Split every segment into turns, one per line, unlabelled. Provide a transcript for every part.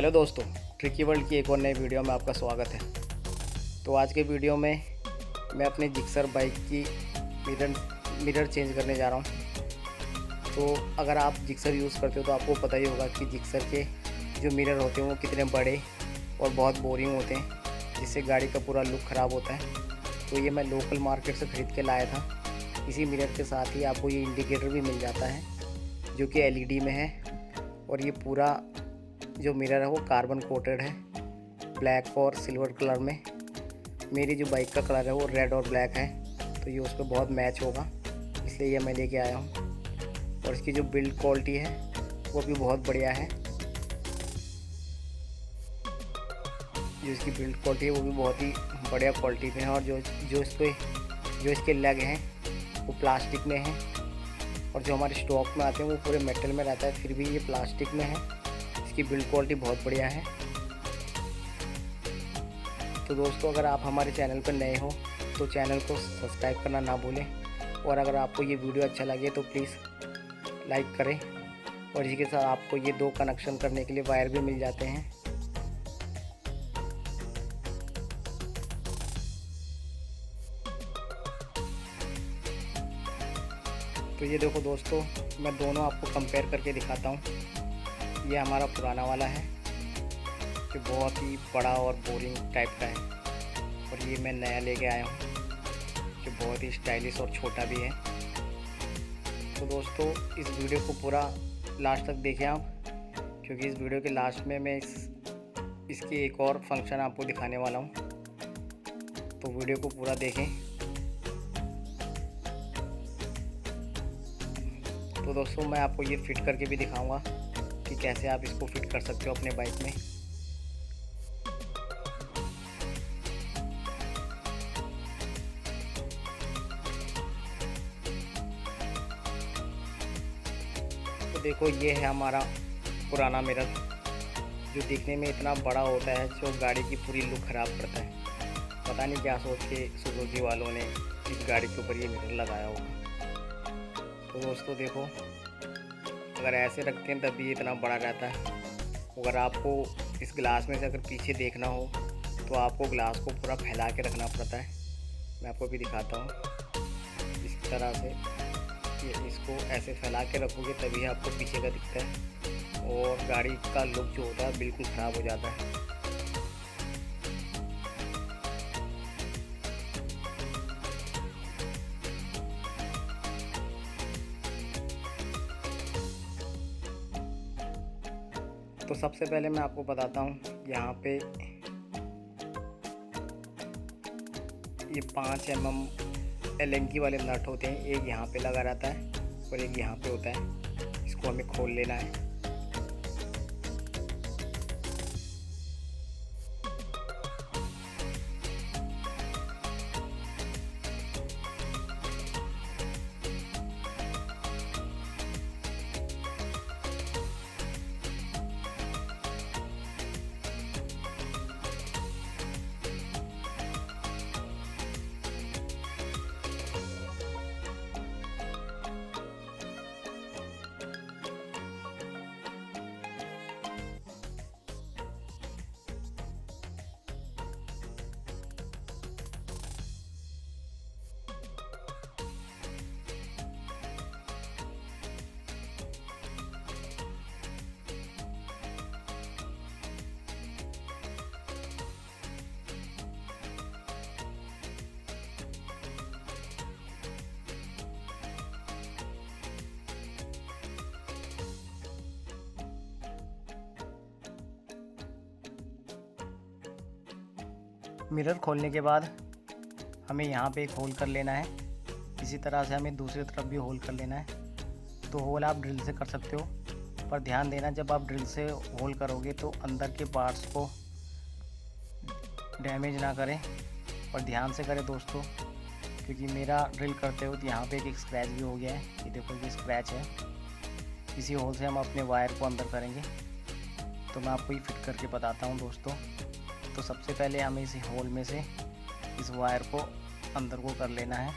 Hello दोस्तों, tricky world की एक और नई वीडियो में आपका स्वागत है। तो आज के वीडियो में मैं अपने जिक्सर बाइक की मिरर चेंज करने जा रहा हूं। तो अगर आप जिक्सर यूज़ करते हो तो आपको पता ही होगा कि जिक्सर के जो मिरर होते हैं वो कितने बड़े और बहुत बोरिंग होते हैं, जिससे गाड़ी का पूरा लुक ख़राब होता है। तो ये मैं लोकल मार्केट से ख़रीद के लाया था। इसी मिरर के साथ ही आपको ये इंडिकेटर भी मिल जाता है जो कि एलईडी में है, और ये पूरा जो मिरर है वो कार्बन कोटेड है, ब्लैक और सिल्वर कलर में। मेरी जो बाइक का कलर है वो रेड और ब्लैक है, तो ये उस पर बहुत मैच होगा, इसलिए ये मैं लेके आया हूँ। और इसकी जो बिल्ड क्वालिटी है वो भी बहुत बढ़िया है। जो इसकी बिल्ड क्वालिटी है वो भी बहुत ही बढ़िया क्वालिटी में है। और जो इसके लेग हैं वो प्लास्टिक में है, और जो हमारे स्टॉक में आते हैं वो पूरे मेटल में रहता है, फिर भी ये प्लास्टिक में है। इसकी बिल्ड क्वालिटी बहुत बढ़िया है। तो दोस्तों, अगर आप हमारे चैनल पर नए हो तो चैनल को सब्सक्राइब करना ना भूलें, और अगर आपको ये वीडियो अच्छा लगे तो प्लीज़ लाइक करें। और इसी के साथ आपको ये 2 कनेक्शन करने के लिए वायर भी मिल जाते हैं। तो ये देखो दोस्तों, मैं दोनों आपको कंपेयर करके दिखाता हूँ। ये हमारा पुराना वाला है जो बहुत ही बड़ा और बोरिंग टाइप का है, और ये मैं नया लेके आया हूँ जो बहुत ही स्टाइलिश और छोटा भी है। तो दोस्तों, इस वीडियो को पूरा लास्ट तक देखें आप, क्योंकि इस वीडियो के लास्ट में मैं इसकी एक और फंक्शन आपको दिखाने वाला हूँ। तो वीडियो को पूरा देखें। तो दोस्तों, मैं आपको ये फिट करके भी दिखाऊंगा कि कैसे आप इसको फिट कर सकते हो अपने बाइक में। तो देखो, ये है हमारा पुराना मिरर, जो दिखने में इतना बड़ा होता है जो गाड़ी की पूरी लुक ख़राब करता है। पता नहीं क्या सोच के सुजुकी वालों ने इस गाड़ी के ऊपर ये मिरर लगाया होगा। तो दोस्तों देखो, अगर ऐसे रखते हैं तब भी इतना बड़ा रहता है। अगर आपको इस ग्लास में से अगर पीछे देखना हो तो आपको ग्लास को पूरा फैला के रखना पड़ता है। मैं आपको भी दिखाता हूँ। इस तरह से ये इसको ऐसे फैला के रखोगे तभी आपको पीछे का दिखता है, और गाड़ी का लुक जो होता है बिल्कुल ख़राब हो जाता है। तो सबसे पहले मैं आपको बताता हूँ, यहाँ पे ये 5 mm एलेंकी वाले नट होते हैं। एक यहाँ पे लगा रहता है और एक यहाँ पे होता है। इसको हमें खोल लेना है। मिरर खोलने के बाद हमें यहाँ पे एक होल कर लेना है। इसी तरह से हमें दूसरी तरफ भी होल कर लेना है। तो होल आप ड्रिल से कर सकते हो, पर ध्यान देना, जब आप ड्रिल से होल करोगे तो अंदर के पार्ट्स को डैमेज ना करें, और ध्यान से करें दोस्तों, क्योंकि मेरा ड्रिल करते हो तो यहाँ पे एक स्क्रैच भी हो गया है। ये देखो, ये स्क्रैच है। इसी होल से हम अपने वायर को अंदर करेंगे। तो मैं आपको ये फिट करके बताता हूँ दोस्तों। तो सबसे पहले हमें इस होल में से इस वायर को अंदर को कर लेना है।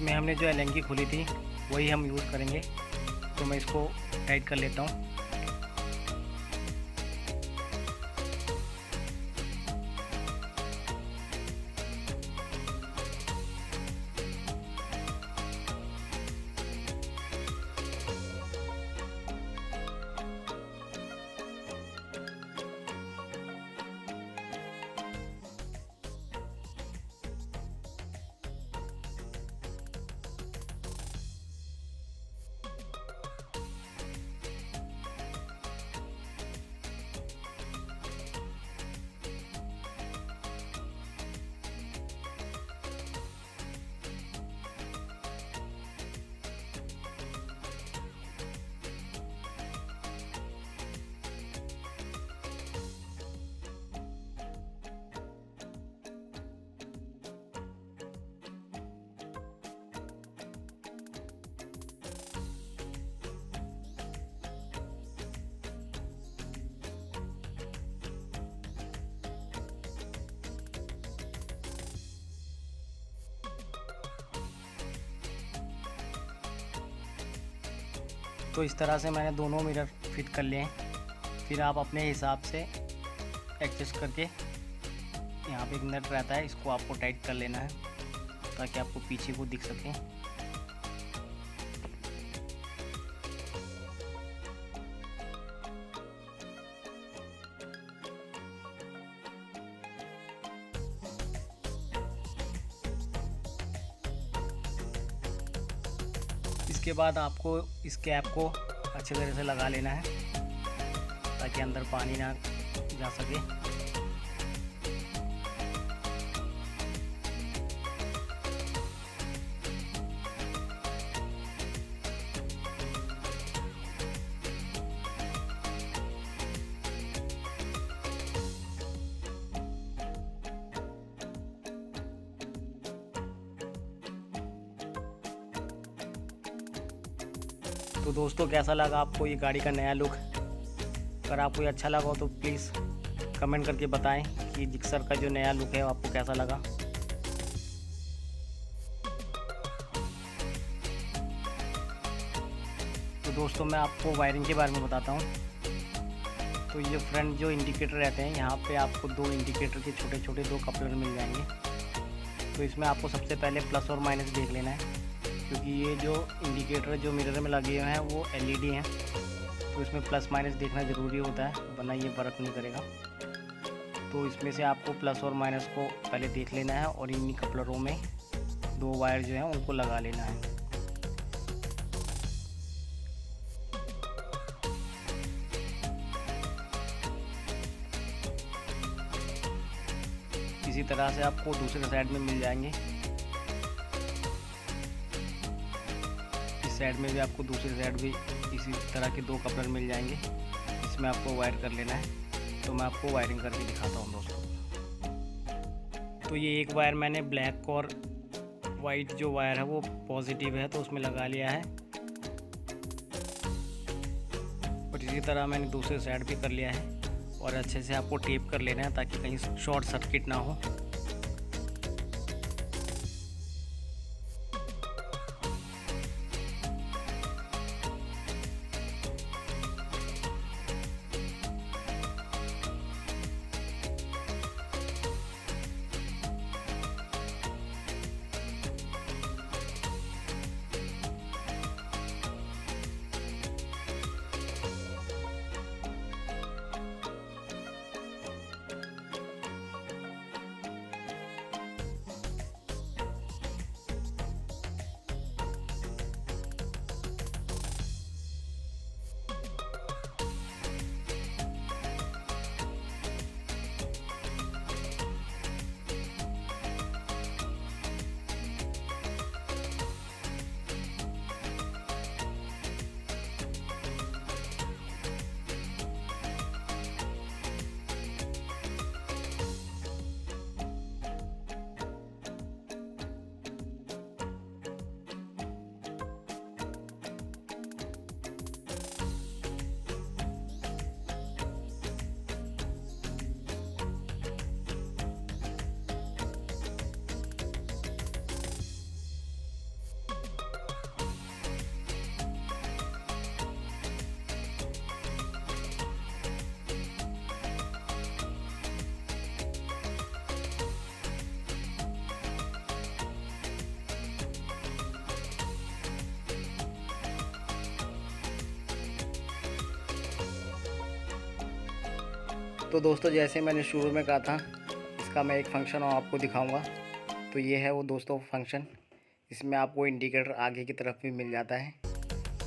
इसमें हमने जो एलेंकी खोली थी वही हम यूज़ करेंगे। तो मैं इसको टाइट कर लेता हूँ। तो इस तरह से मैंने दोनों मिरर फिट कर लिए हैं। फिर आप अपने हिसाब से एडजस्ट करके, यहाँ पे एक नट रहता है, इसको आपको टाइट कर लेना है ताकि आपको पीछे को दिख सके। इसके बाद आपको इस कैप को अच्छे तरह से लगा लेना है ताकि अंदर पानी ना जा सके। तो दोस्तों, कैसा लगा आपको ये गाड़ी का नया लुक? अगर आपको ये अच्छा लगा हो तो प्लीज़ कमेंट करके बताएं कि जिक्सर का जो नया लुक है आपको कैसा लगा। तो दोस्तों, मैं आपको वायरिंग के बारे में बताता हूँ। तो ये फ्रंट जो इंडिकेटर रहते हैं, यहाँ पे आपको दो इंडिकेटर के छोटे छोटे दो कपलर मिल जाएंगे। तो इसमें आपको सबसे पहले प्लस और माइनस देख लेना है, क्योंकि ये जो इंडिकेटर जो मिरर में लगे हुए हैं वो एलईडी हैं, तो इसमें प्लस माइनस देखना ज़रूरी होता है, वरना ये वर्क नहीं करेगा। तो इसमें से आपको प्लस और माइनस को पहले देख लेना है और इन्हीं कपलरों में दो वायर जो हैं उनको लगा लेना है। इसी तरह से आपको दूसरे साइड में मिल जाएंगे। इस साइड में भी आपको दूसरी साइड भी इसी तरह के दो कपलर मिल जाएंगे। इसमें आपको वायर कर लेना है। तो मैं आपको वायरिंग करके दिखाता हूँ दोस्तों। तो ये एक वायर मैंने ब्लैक और वाइट जो वायर है वो पॉजिटिव है, तो उसमें लगा लिया है। और इसी तरह मैंने दूसरे साइड भी कर लिया है और अच्छे से आपको टेप कर लेना है ताकि कहीं शॉर्ट सर्किट ना हो। तो दोस्तों जैसे मैंने शुरू में कहा था, इसका मैं एक फंक्शन और आपको दिखाऊंगा। तो ये है वो दोस्तों फंक्शन। इसमें आपको इंडिकेटर आगे की तरफ भी मिल जाता है,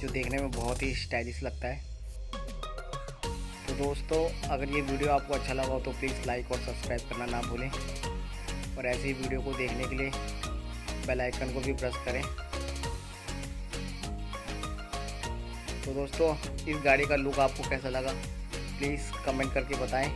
जो देखने में बहुत ही स्टाइलिश लगता है। तो दोस्तों अगर ये वीडियो आपको अच्छा लगा हो तो प्लीज़ लाइक और सब्सक्राइब करना ना भूलें, और ऐसी वीडियो को देखने के लिए बेल आइकन को भी प्रेस करें। तो दोस्तों इस गाड़ी का लुक आपको कैसा लगा प्लीज़ कमेंट करके बताएं।